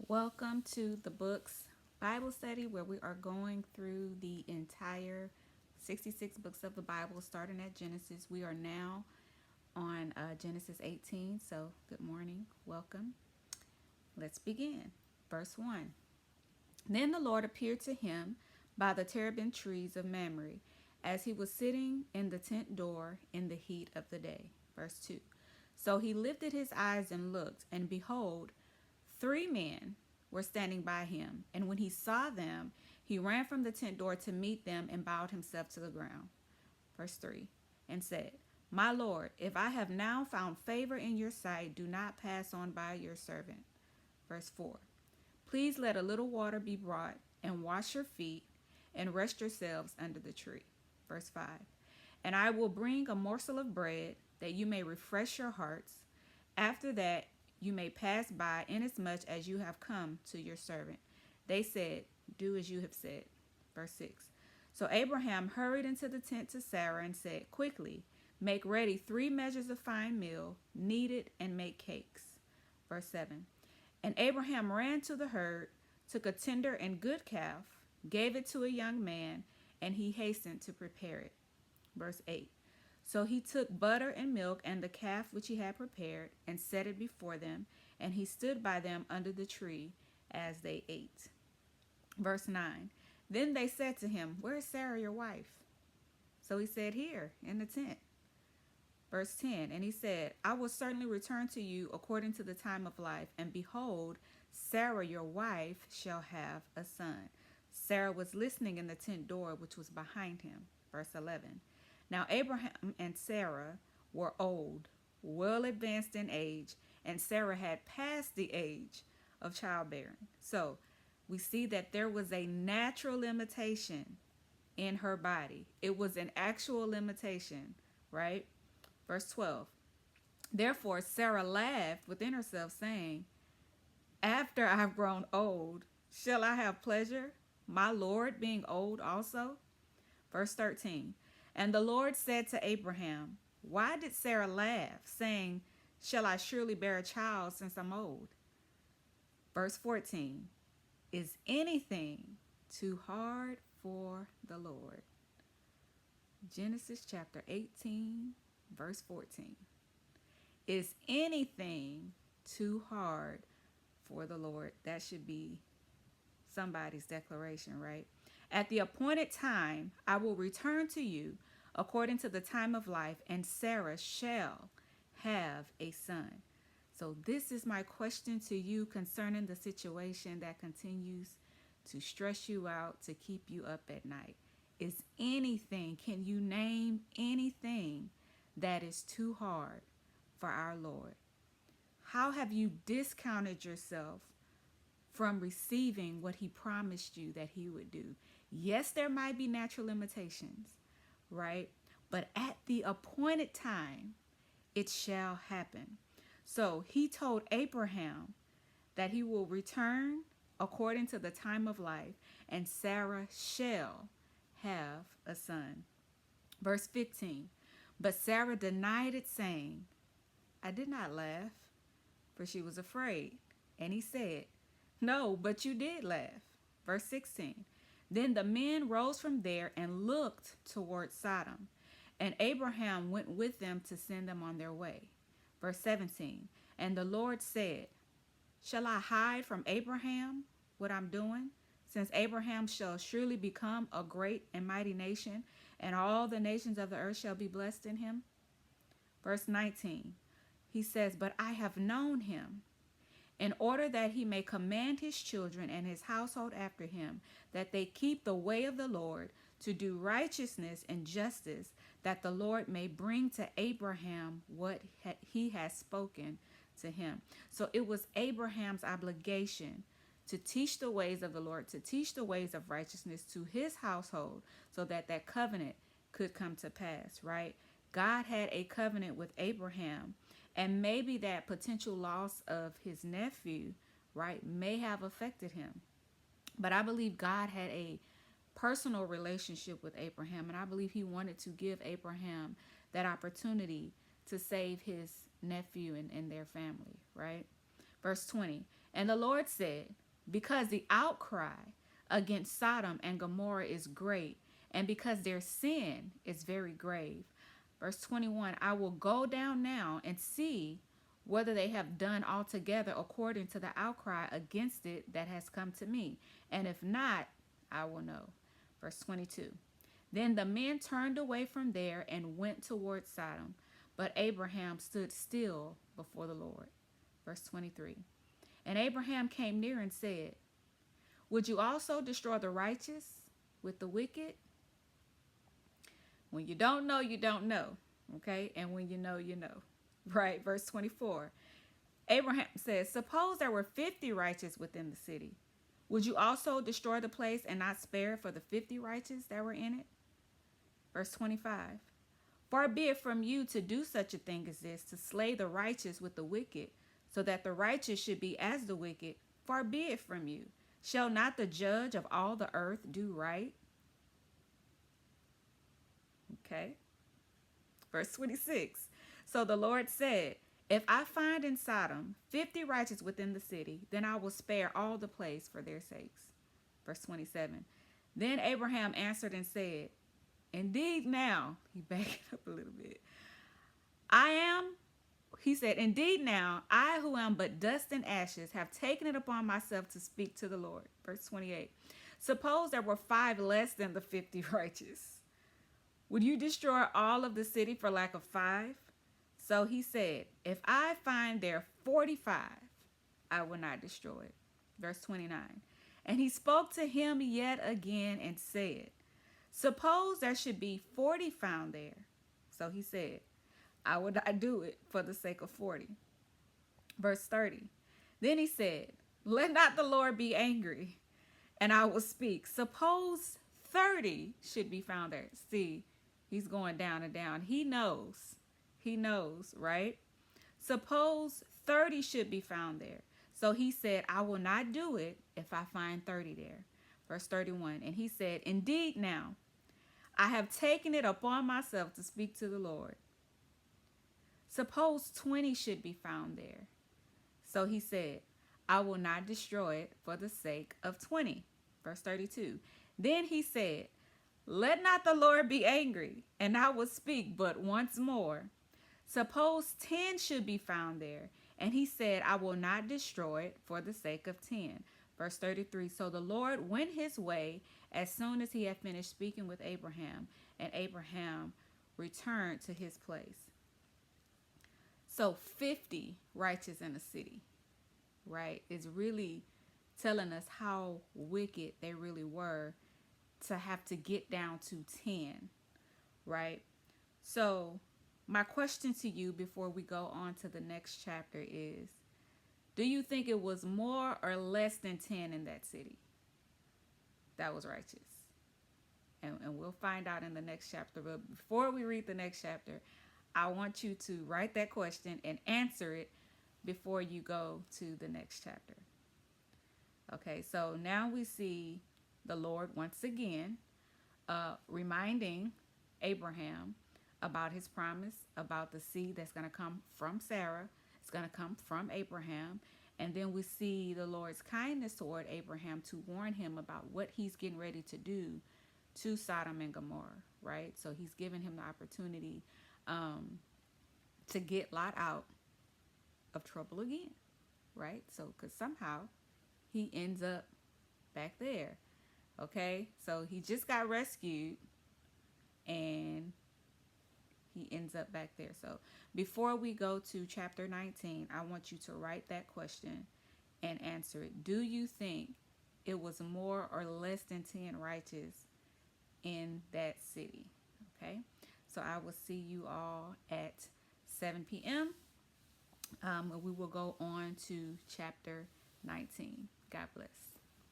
Welcome to the Books Bible Study, where we are going through the entire 66 books of the Bible, starting at Genesis. We are now on Genesis 18. So, good morning. Welcome. Let's begin. Verse 1. Then the Lord appeared to him by the terebinth trees of Mamre, as he was sitting in the tent door in the heat of the day. Verse 2. So he lifted his eyes and looked, and behold, three men were standing by him. And when he saw them, he ran from the tent door to meet them and bowed himself to the ground. Verse 3. And said, My Lord, if I have now found favor in your sight, do not pass on by your servant. Verse 4. Please let a little water be brought, and wash your feet, and rest yourselves under the tree. Verse 5. And I will bring a morsel of bread, that you may refresh your hearts. After that, you may pass by, inasmuch as you have come to your servant. They said, Do as you have said. Verse 6. So Abraham hurried into the tent to Sarah and said, Quickly, make ready 3 measures of fine meal, knead it, and make cakes. Verse 7. And Abraham ran to the herd, took a tender and good calf, gave it to a young man, and he hastened to prepare it. Verse 8. So he took butter and milk and the calf which he had prepared, and set it before them, and he stood by them under the tree as they ate. Verse 9. Then they said to him, Where is Sarah your wife? So he said, Here, in the tent. Verse 10. And he said, I will certainly return to you according to the time of life, and behold, Sarah your wife shall have a son. Sarah was listening in the tent door which was behind him. Verse 11. Now Abraham and Sarah were old, well advanced in age, and Sarah had passed the age of childbearing. So we see that there was a natural limitation in her body. It was an actual limitation, right? Verse 12. Therefore Sarah laughed within herself, saying, After I have grown old, shall I have pleasure, my Lord being old also? Verse 13. And the Lord said to Abraham, Why did Sarah laugh, saying, Shall I surely bear a child since I'm old? Verse 14. Is anything too hard for the Lord? Genesis chapter 18, verse 14. Is anything too hard for the Lord? That should be somebody's declaration, right? At the appointed time, I will return to you according to the time of life, and Sarah shall have a son. So this is my question to you concerning the situation that continues to stress you out, to keep you up at night. Is anything, can you name anything that is too hard for our Lord? How have you discounted yourself from receiving what he promised you that he would do? Yes, there might be natural limitations, right? But at the appointed time, it shall happen. So he told Abraham that he will return according to the time of life, and Sarah shall have a son. Verse 15. But Sarah denied it, saying, I did not laugh, for she was afraid. And he said, No, but you did laugh. Verse 16. Then the men rose from there and looked toward Sodom, and Abraham went with them to send them on their way. Verse 17. And the Lord said, Shall I hide from Abraham what I'm doing? Since Abraham shall surely become a great and mighty nation, and all the nations of the earth shall be blessed in him. Verse 19. He says, But I have known him, in order that he may command his children and his household after him, that they keep the way of the Lord, to do righteousness and justice, that the Lord may bring to Abraham what he has spoken to him. So it was Abraham's obligation to teach the ways of the Lord, to teach the ways of righteousness to his household, so that that covenant could come to pass, right? God had a covenant with Abraham, and maybe that potential loss of his nephew, right, may have affected him. But I believe God had a personal relationship with Abraham, and I believe he wanted to give Abraham that opportunity to save his nephew and their family, right? Verse 20. And the Lord said, because the outcry against Sodom and Gomorrah is great, and because their sin is very grave. Verse 21, I will go down now and see whether they have done altogether according to the outcry against it that has come to me. And if not, I will know. Verse 22, then the men turned away from there and went toward Sodom, but Abraham stood still before the Lord. Verse 23, and Abraham came near and said, would you also destroy the righteous with the wicked? When you don't know, you don't know. Okay? And when you know, you know. Right? Verse 24. Abraham says, suppose there were 50 righteous within the city. Would you also destroy the place and not spare for the 50 righteous that were in it? Verse 25. Far be it from you to do such a thing as this, to slay the righteous with the wicked, so that the righteous should be as the wicked. Far be it from you. Shall not the judge of all the earth do right? Okay. Verse 26. So the Lord said, if I find in Sodom 50 righteous within the city, then I will spare all the place for their sakes. Verse 27. Then Abraham answered and said, indeed now, he backed up a little bit. He said, indeed now, I who am but dust and ashes have taken it upon myself to speak to the Lord. Verse 28. Suppose there were 5 less than the 50 righteous. Would you destroy all of the city for lack of 5? So he said, if I find there 45, I will not destroy it. Verse 29. And he spoke to him yet again and said, suppose there should be 40 found there. So he said, I would not do it for the sake of 40. Verse 30. Then he said, let not the Lord be angry, and I will speak. Suppose 30 should be found there. See, he's going down and down. He knows, right? Suppose 30 should be found there. So he said, I will not do it if I find 30 there. Verse 31. And he said, indeed now, I have taken it upon myself to speak to the Lord. Suppose 20 should be found there. So he said, I will not destroy it for the sake of 20. Verse 32. Then he said, let not the Lord be angry, and I will speak but once more. Suppose 10 should be found there. And he said, I will not destroy it for the sake of 10. Verse 33. So the Lord went his way as soon as he had finished speaking with Abraham, and Abraham returned to his place. So 50 righteous in the city, right, is really telling us how wicked they really were to have to get down to 10, right? So my question to you before we go on to the next chapter is, do you think it was more or less than 10 in that city that was righteous? And we'll find out in the next chapter. But before we read the next chapter, I want you to write that question and answer it before you go to the next chapter. Okay, so now we see the Lord once again reminding Abraham about his promise, about the seed that's going to come from Sarah. It's going to come from Abraham. And then we see the Lord's kindness toward Abraham to warn him about what he's getting ready to do to Sodom and Gomorrah, right? So he's given him the opportunity to get Lot out of trouble again, right? So, because somehow he ends up back there, okay? So he just got rescued and he ends up back there. So before we go to chapter 19, I want you to write that question and answer it. Do you think it was more or less than 10 righteous in that city? Okay? So I will see you all at 7 p.m. We will go on to chapter 19. God bless.